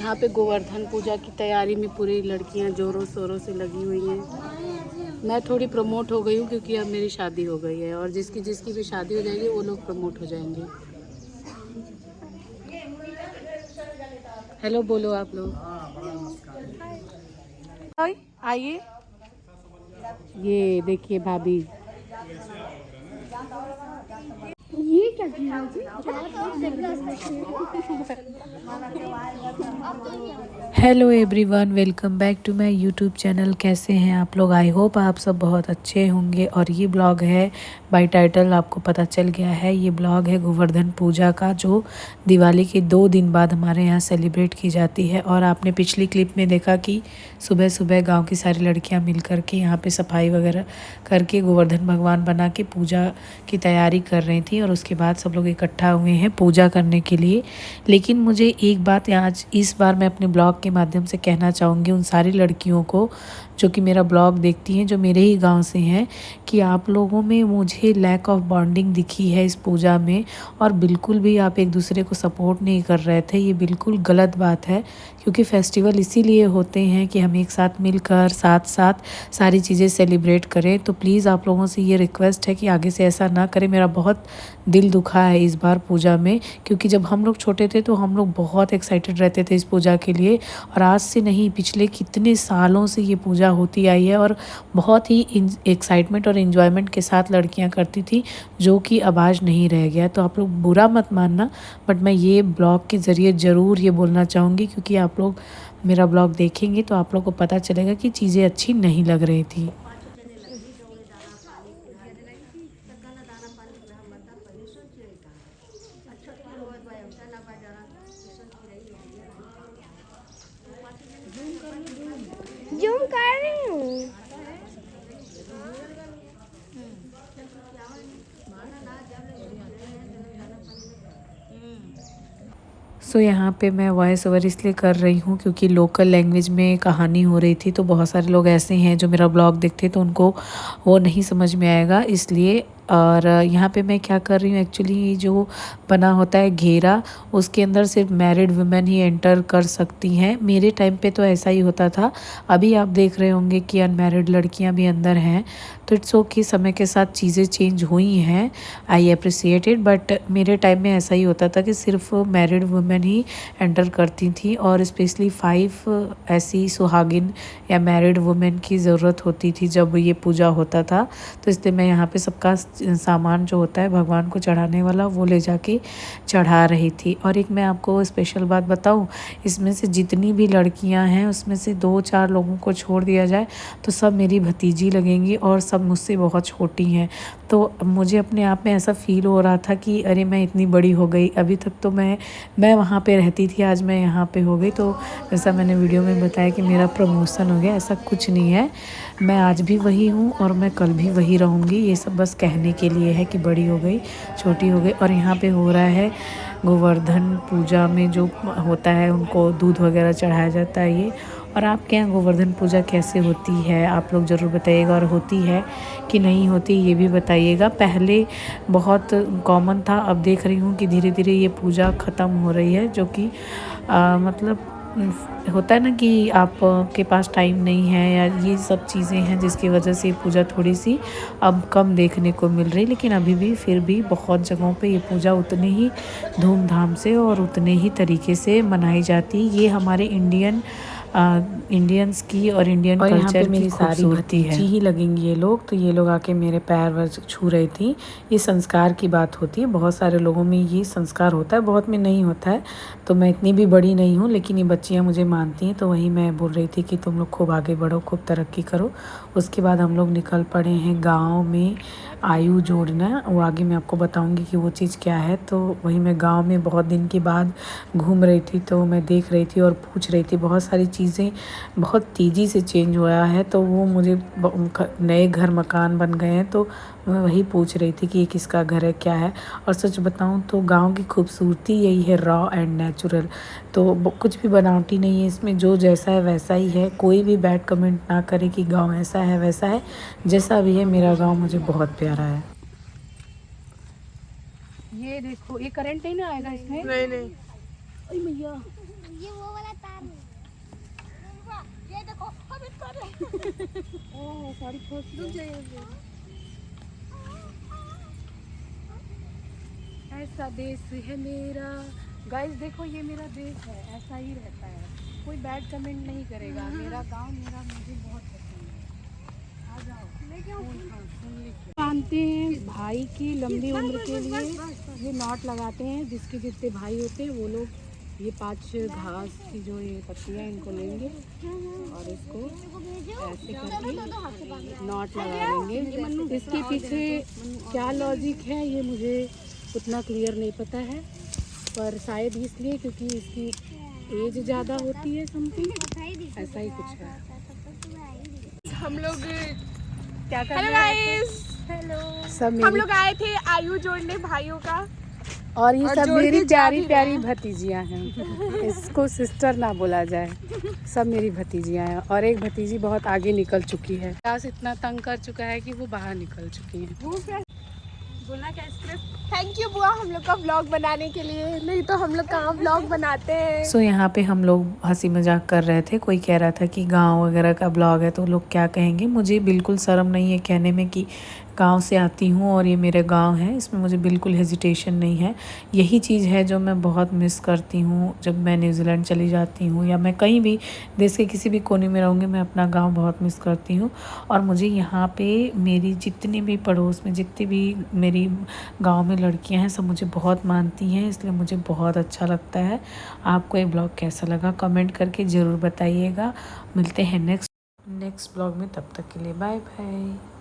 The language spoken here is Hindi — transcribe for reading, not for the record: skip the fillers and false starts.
यहाँ पे गोवर्धन पूजा की तैयारी में पूरी लड़कियाँ जोरों शोरों से लगी हुई हैं। मैं थोड़ी प्रमोट हो गई हूँ क्योंकि अब मेरी शादी हो गई है और जिसकी जिसकी भी शादी हो जाएगी वो लोग प्रमोट हो जाएंगे। हेलो बोलो आप लोग। आइए, ये देखिए भाभी। ये क्या किया जी? Hello everyone, welcome back to my YouTube channel. कैसे हैं आप लोग? आई होप आप सब बहुत अच्छे होंगे। और ये ब्लॉग है, बाय टाइटल आपको पता चल गया है, ये ब्लॉग है गोवर्धन पूजा का, जो दिवाली के 2 दिन बाद हमारे यहाँ सेलिब्रेट की जाती है। और आपने पिछली क्लिप में देखा कि सुबह सुबह गांव की सारी लड़कियां मिल कर के यहाँ पे सफाई वगैरह करके गोवर्धन भगवान बना के पूजा की तैयारी कर रही थी। और उसके बाद सब लोग इकट्ठा हुए हैं पूजा करने के लिए। लेकिन मुझे एक बात आज इस बार मैं अपने ब्लॉग के माध्यम से कहना चाहूँगी उन सारी लड़कियों को जो कि मेरा ब्लॉग देखती हैं, जो मेरे ही गांव से हैं, कि आप लोगों में मुझे लैक ऑफ बॉन्डिंग दिखी है इस पूजा में। और बिल्कुल भी आप एक दूसरे को सपोर्ट नहीं कर रहे थे। ये बिल्कुल गलत बात है, क्योंकि फेस्टिवल इसीलिए होते हैं कि हम एक साथ मिलकर साथ साथ सारी चीज़ें सेलिब्रेट करें। तो प्लीज़ आप लोगों से ये रिक्वेस्ट है कि आगे से ऐसा ना करें। मेरा बहुत दिल दुखा है इस बार पूजा में, क्योंकि जब हम लोग छोटे थे तो हम लोग बहुत एक्साइटेड रहते थे इस पूजा के लिए। और आज से नहीं, पिछले कितने सालों से ये पूजा होती आई है और बहुत ही एक्साइटमेंट और इन्जॉयमेंट के साथ लड़कियां करती थी, जो कि अब आज नहीं रह गया। तो आप लोग बुरा मत मानना, बट मैं ये ब्लॉग के ज़रिए ज़रूर ये बोलना चाहूँगी, क्योंकि आप लोग मेरा ब्लॉग देखेंगे तो आप लोग को पता चलेगा कि चीज़ें अच्छी नहीं लग रही थी। जूम कर रही हूँ। सो यहाँ पे मैं वॉइस ओवर इसलिए कर रही हूँ क्योंकि लोकल लैंग्वेज में कहानी हो रही थी। तो बहुत सारे लोग ऐसे हैं जो मेरा ब्लॉग देखते तो उनको वो नहीं समझ में आएगा, इसलिए। और यहाँ पे मैं क्या कर रही हूँ, एक्चुअली जो बना होता है घेरा, उसके अंदर सिर्फ मैरिड वुमेन ही एंटर कर सकती हैं। मेरे टाइम पे तो ऐसा ही होता था। अभी आप देख रहे होंगे कि अनमैरिड लड़कियाँ भी अंदर हैं। तो इट्स ओके, समय के साथ चीज़ें चेंज हुई हैं, आई अप्रिसिएट इट। बट मेरे टाइम में ऐसा ही होता था कि सिर्फ मैरिड वुमेन ही एंटर करती थी। और स्पेशली 5 ऐसी सुहागिन या मैरिड वुमेन की ज़रूरत होती थी जब ये पूजा होता था। तो इसलिए मैं यहाँ पे सबका सामान जो होता है भगवान को चढ़ाने वाला, वो ले जाके चढ़ा रही थी। और एक मैं आपको स्पेशल बात बताऊँ, इसमें से जितनी भी लड़कियां हैं उसमें से 2-4 लोगों को छोड़ दिया जाए तो सब मेरी भतीजी लगेंगी और सब मुझसे बहुत छोटी हैं। तो मुझे अपने आप में ऐसा फील हो रहा था कि अरे मैं इतनी बड़ी हो गई। अभी तक तो मैं वहाँ पे रहती थी, आज मैं यहाँ पे हो गई। तो जैसा मैंने वीडियो में बताया कि मेरा प्रमोशन हो गया, ऐसा कुछ नहीं है। मैं आज भी वही हूँ और मैं कल भी वही रहूँगी। ये सब बस कहने के लिए है कि बड़ी हो गई, छोटी हो गई। और यहाँ पे हो रहा है गोवर्धन पूजा में जो होता है उनको दूध वगैरह चढ़ाया जाता है ये। और आपके यहाँ गोवर्धन पूजा कैसे होती है आप लोग ज़रूर बताइएगा, और होती है कि नहीं होती ये भी बताइएगा। पहले बहुत कॉमन था, अब देख रही हूँ कि धीरे धीरे ये पूजा ख़त्म हो रही है, जो कि मतलब होता है ना कि आप के पास टाइम नहीं है या ये सब चीज़ें हैं जिसकी वजह से ये पूजा थोड़ी सी अब कम देखने को मिल रही। लेकिन अभी भी फिर भी बहुत जगहों पे ये पूजा उतनी ही धूमधाम से और उतने ही तरीके से मनाई जाती है। ये हमारे इंडियंस की और इंडियन कल्चर की सारी भतीजी ही लगेंगी ये लोग। तो ये लोग आके मेरे पैर वर छू रही थी। ये संस्कार की बात होती है, बहुत सारे लोगों में ये संस्कार होता है, बहुत में नहीं होता है। तो मैं इतनी भी बड़ी नहीं हूँ, लेकिन ये बच्चियाँ मुझे मानती हैं। तो वही मैं बोल रही थी कि तुम लोग खूब आगे बढ़ो, खूब तरक्की करो। उसके बाद हम लोग निकल पड़े हैं गाँव में आयु जोड़ना। वो आगे मैं आपको बताऊंगी कि वो चीज़ क्या है। तो वही मैं गांव में बहुत दिन के बाद घूम रही थी, तो मैं देख रही थी और पूछ रही थी। बहुत सारी चीज़ें बहुत तेज़ी से चेंज हुआ है, तो वो मुझे नए घर मकान बन गए हैं। तो मैं वही पूछ रही थी कि ये किसका घर है, क्या है। और सच बताऊं तो गांव की खूबसूरती यही है, रॉ एंड नेचुरल। तो कुछ भी बनावटी नहीं है इसमें, जो जैसा है वैसा ही है। कोई भी बैड कमेंट ना करे कि गांव ऐसा है वैसा है, जैसा भी है मेरा गांव मुझे बहुत प्यारा है। ये देखो, ये करंट नहीं ना आएगा इसमें? नहीं नहीं, ओए मैया ये वो वाला तार है। ये देखो हम इसको ओह साड़ी खोस रुक जाइए। ऐसा देश है मेरा। गाइस देखो ये मेरा देश है, ऐसा ही रहता है, कोई बैड कमेंट नहीं करेगा। मेरा गांव मेरा मुझे बहुत पसंद है। आ जाओ मानते हैं भाई की लंबी उम्र के लिए ये नॉट लगाते हैं। जिसके जितने भाई होते हैं वो लोग ये 5 घास की जो ये पत्तियां इनको लेंगे और इसको ऐसे करके नॉट लगा लेंगे। इसके पीछे क्या लॉजिक है ये मुझे उतना क्लियर नहीं पता है, पर शायद इसलिए क्योंकि इसकी एज ज़्यादा होती है, समथिंग ऐसा ही कुछ है। हम लोग क्या कर हेलो रहे हैं? Guys, hello. सब हम मेरी लोग आए थे आयु जोड़ने भाइयों का। और ये और सब जोड़ मेरी के जा प्यारी भी प्यारी रहे भतीजियाँ हैं। इसको सिस्टर ना बोला जाए, सब मेरी भतीजियाँ हैं। और एक भतीजी बहुत आगे निकल चुकी है, क्लास इतना तंग कर चुका है कि वो बाहर निकल चुकी है। बोलना क्या स्क्रिप्ट? थैंक यू बुआ हम लोग का व्लॉग बनाने के लिए, नहीं तो हम लोग कहाँ व्लॉग बनाते हैं। सो यहाँ पे हम लोग हंसी मजाक कर रहे थे। कोई कह रहा था कि गांव वगैरह का ब्लॉग है तो लोग क्या कहेंगे। मुझे बिल्कुल शर्म नहीं है कहने में कि गांव से आती हूँ और ये मेरे गांव है, इसमें मुझे बिल्कुल हेजिटेशन नहीं है। यही चीज़ है जो मैं बहुत मिस करती हूँ जब मैं न्यूजीलैंड चली जाती हूँ या मैं कहीं भी देश के किसी भी कोने में रहूँगी, मैं अपना गांव बहुत मिस करती हूँ। और मुझे यहाँ पे मेरी जितनी भी पड़ोस में जितनी भी मेरी गांव में लड़कियां हैं सब मुझे बहुत मानती हैं, इसलिए मुझे बहुत अच्छा लगता है। आपको ये ब्लॉग कैसा लगा कमेंट करके ज़रूर बताइएगा। मिलते हैं नेक्स्ट ब्लॉग में, तब तक के लिए बाय बाय।